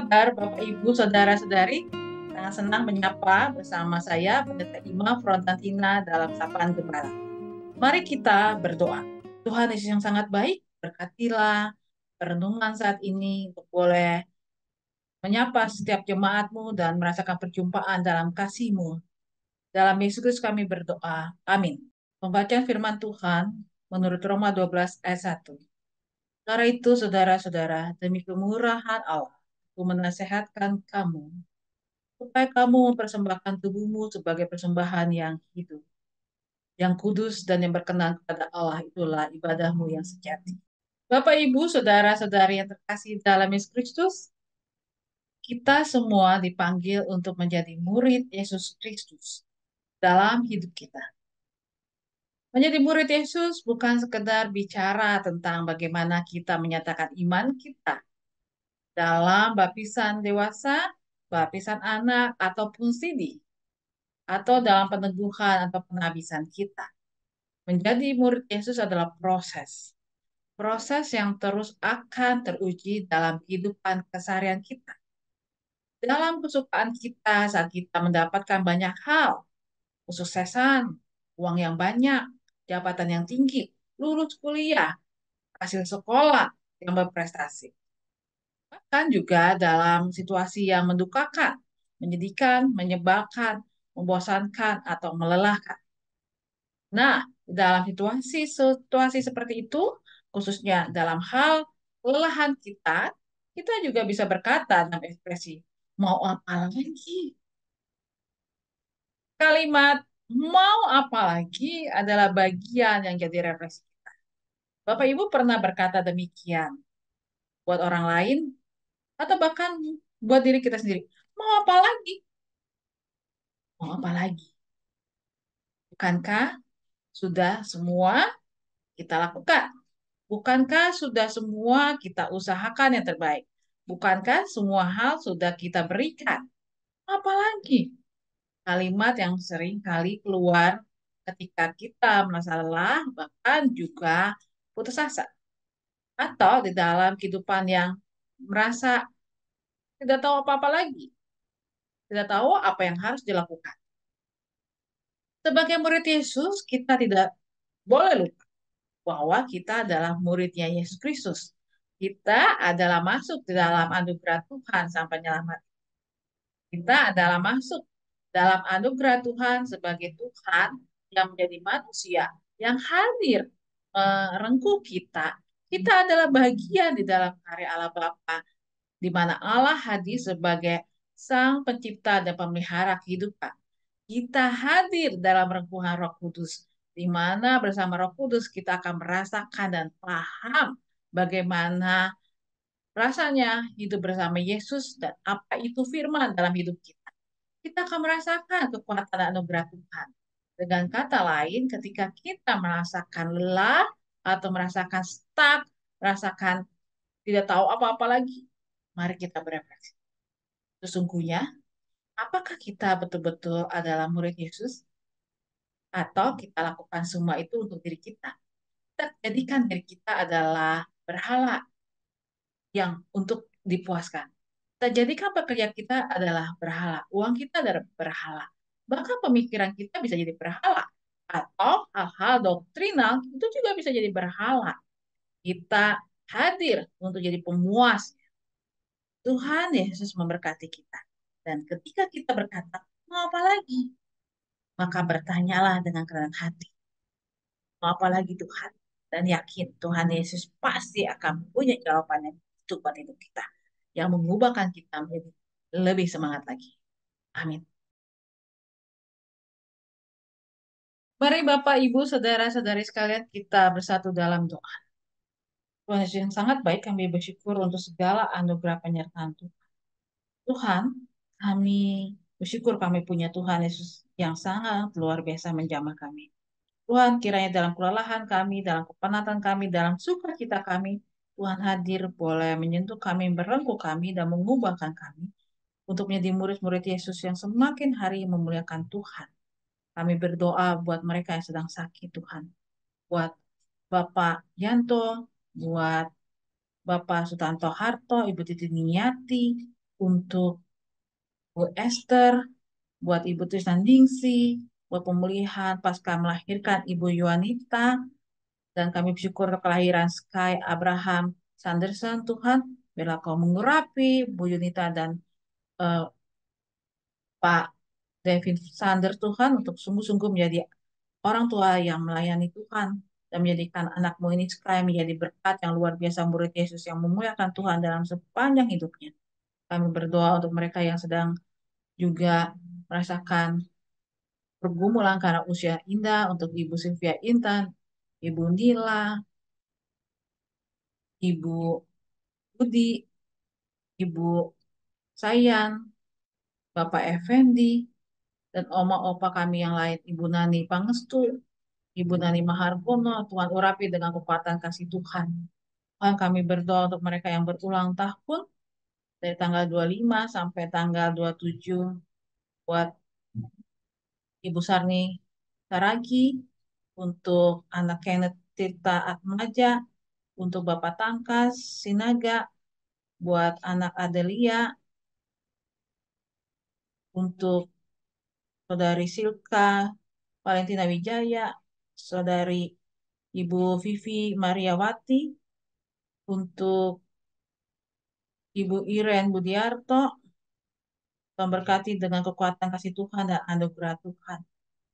kabar Bapak Ibu Saudara-saudari? Sangat senang menyapa bersama saya Pendeta Ima Frontantina dalam Sapaan Gembala. Mari kita berdoa. Tuhan Yesus yang sangat baik, berkatilah perenungan saat ini untuk boleh menyapa setiap jemaat-Mu dan merasakan perjumpaan dalam kasih-Mu. Dalam Yesus Kristus kami berdoa. Amin. Pembacaan firman Tuhan menurut Roma 12 ayat 1. Karena itu, saudara-saudara, demi kemurahan Allah, aku menasehatkan kamu, supaya kamu mempersembahkan tubuhmu sebagai persembahan yang hidup, yang kudus dan yang berkenan kepada Allah, itulah ibadahmu yang sejati. Bapak, Ibu, saudara-saudari yang terkasih dalam Yesus Kristus, kita semua dipanggil untuk menjadi murid Yesus Kristus dalam hidup kita. Menjadi murid Yesus bukan sekedar bicara tentang bagaimana kita menyatakan iman kita dalam baptisan dewasa, baptisan anak, ataupun sidi, atau dalam peneguhan atau penghabisan kita. Menjadi murid Yesus adalah proses. Proses yang terus akan teruji dalam kehidupan keseharian kita. Dalam kesukaan kita saat kita mendapatkan banyak hal, kesuksesan, uang yang banyak, jabatan yang tinggi, lulus kuliah, hasil sekolah yang berprestasi. Bahkan juga dalam situasi yang mendukakan, menyedihkan, menyebalkan, membosankan, atau melelahkan. Nah, dalam situasi seperti itu, khususnya dalam hal kelelahan kita, kita juga bisa berkata dalam ekspresi, mau apa lagi? Kalimat mau apa lagi adalah bagian yang jadi refleksi kita. Bapak Ibu pernah berkata demikian buat orang lain, atau bahkan buat diri kita sendiri. Mau apa lagi? Mau apa lagi? Bukankah sudah semua kita lakukan? Bukankah sudah semua kita usahakan yang terbaik? Bukankah semua hal sudah kita berikan? Apalagi kalimat yang sering kali keluar ketika kita merasa lelah, bahkan juga putus asa. Atau di dalam kehidupan yang merasa tidak tahu apa-apa lagi. Tidak tahu apa yang harus dilakukan. Sebagai murid Yesus, kita tidak boleh lupa bahwa kita adalah muridnya Yesus Kristus. Kita adalah masuk di dalam anugerah Tuhan sang penyelamat. Kita adalah masuk dalam anugerah Tuhan sebagai Tuhan yang menjadi manusia, yang hadir merengkuh kita. Kita adalah bagian di dalam karya Allah Bapa, di mana Allah hadir sebagai Sang Pencipta dan Pemelihara kehidupan. Kita hadir dalam rengkuhan Roh Kudus, di mana bersama Roh Kudus kita akan merasakan dan paham bagaimana rasanya hidup bersama Yesus dan apa itu firman dalam hidup kita. Kita akan merasakan kekuatan anugerah Tuhan. Dengan kata lain, ketika kita merasakan lelah atau merasakan stuck, merasakan tidak tahu apa-apa lagi, mari kita berefleksi. Sesungguhnya, apakah kita betul-betul adalah murid Yesus? Atau kita lakukan semua itu untuk diri kita? Kita jadikan diri kita adalah berhala yang untuk dipuaskan. Kita jadikan pekerjaan kita adalah berhala. Uang kita adalah berhala. Bahkan pemikiran kita bisa jadi berhala. Atau hal-hal doktrinal itu juga bisa jadi berhala. Kita hadir untuk jadi pemuas. Tuhan Yesus memberkati kita. Dan ketika kita berkata, mau apa lagi? Maka bertanyalah dengan kerendahan hati. Mau apa lagi Tuhan? Dan yakin Tuhan Yesus pasti akan punya jawabannya untuk buat hidup kita. Yang mengubahkan kita menjadi lebih semangat lagi. Amin. Mari Bapak, Ibu, Saudara-saudari sekalian kita bersatu dalam doa. Tuhan Yesus yang sangat baik, kami bersyukur untuk segala anugerah penyertaan Tuhan. Tuhan, kami bersyukur kami punya Tuhan Yesus yang sangat luar biasa menjamah kami. Tuhan, kiranya dalam kelelahan kami, dalam kepenatan kami, dalam sukacita kami, Tuhan hadir boleh menyentuh kami, merengkuh kami, dan mengubahkan kami untuk menjadi murid-murid Yesus yang semakin hari memuliakan Tuhan. Kami berdoa buat mereka yang sedang sakit, Tuhan. Buat Bapak Yanto, buat Bapak Sutanto Harto, Ibu Titi Niati, untuk Bu Esther, buat Ibu Trisnandingsi, buat pemulihan pasca melahirkan Ibu Yuanita, dan kami bersyukur untuk kelahiran Sky Abraham Sanderson, Tuhan. Bila Kau mengurapi Bu Yunita dan eh, Pak David Sander, Tuhan, untuk sungguh-sungguh menjadi orang tua yang melayani Tuhan dan menjadikan anakmu ini Sky menjadi berkat yang luar biasa, murid Yesus yang memuliakan Tuhan dalam sepanjang hidupnya. Kami berdoa untuk mereka yang sedang juga merasakan pergumulan karena usia indah, untuk Ibu Sylvia Intan, Ibu Nila, Ibu Budi, Ibu Sayan, Bapak Effendi, dan oma-opa kami yang lain, Ibu Nani Pangestu, Ibu Nani Mahargono. Tuhan urapi dengan kekuatan kasih Tuhan. Tuhan, kami berdoa untuk mereka yang berulang tahun dari tanggal 25 sampai tanggal 27, buat Ibu Sarni Saragi, untuk anak Kenneth Tirta Atmaja, untuk Bapak Tangkas Sinaga, buat anak Adelia, untuk Saudari Silka Valentina Wijaya, Saudari Ibu Vivi Mariawati, untuk Ibu Iren Budiarto. Tuhan berkati dengan kekuatan kasih Tuhan dan anugerah Tuhan.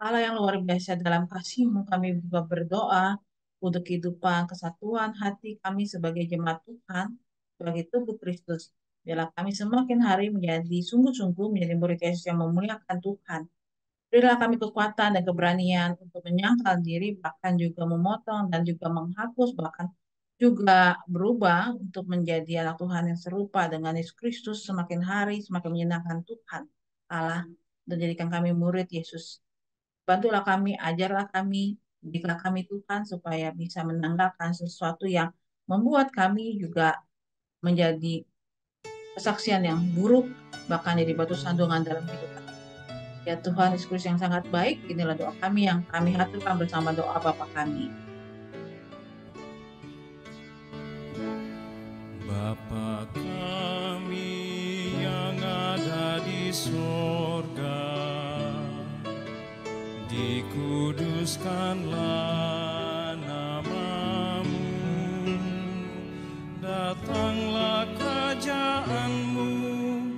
Allah yang luar biasa, dalam kasih-Mu kami juga berdoa untuk kehidupan kesatuan hati kami sebagai jemaat Tuhan, sebagai tubuh Kristus. Biarlah kami semakin hari menjadi sungguh-sungguh menjadi murid Yesus yang memuliakan Tuhan. Berilah kami kekuatan dan keberanian untuk menyangkal diri, bahkan juga memotong dan juga menghapus, bahkan juga berubah untuk menjadi anak Tuhan yang serupa dengan Yesus Kristus, semakin hari semakin menyenangkan Tuhan Allah, dan jadikan kami murid Yesus. Bantulah kami, ajarlah kami, berilah kami Tuhan, supaya bisa menanggalkan sesuatu yang membuat kami juga menjadi kesaksian yang buruk, bahkan jadi batu sandungan dalam hidup kami. Ya Tuhan Yesus Kristus yang sangat baik, inilah doa kami yang kami haturkan bersama doa Bapa kami. Bapa kami yang ada di sorga, dikuduskanlah nama-Mu, datanglah kerajaan-Mu,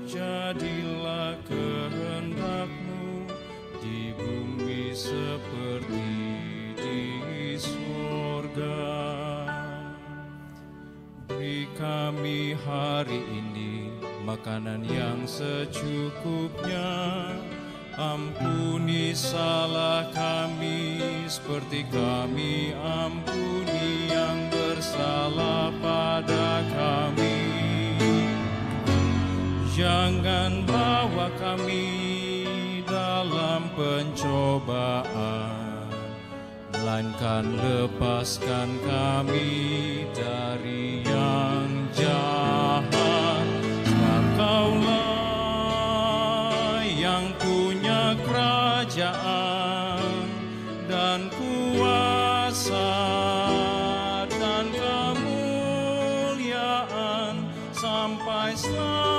jadilah kehendak-Mu di bumi seperti di sorga. Beri kami hari ini makanan yang secukupnya. Ampuni salah kami seperti kami ampuni yang bersalah pada kami. Jangan bawa kami dalam pencobaan, melainkan lepaskan kami dari yang jahat. Sebab Kaulah yang punya kerajaan dan kuasa dan kemuliaan sampai selamanya.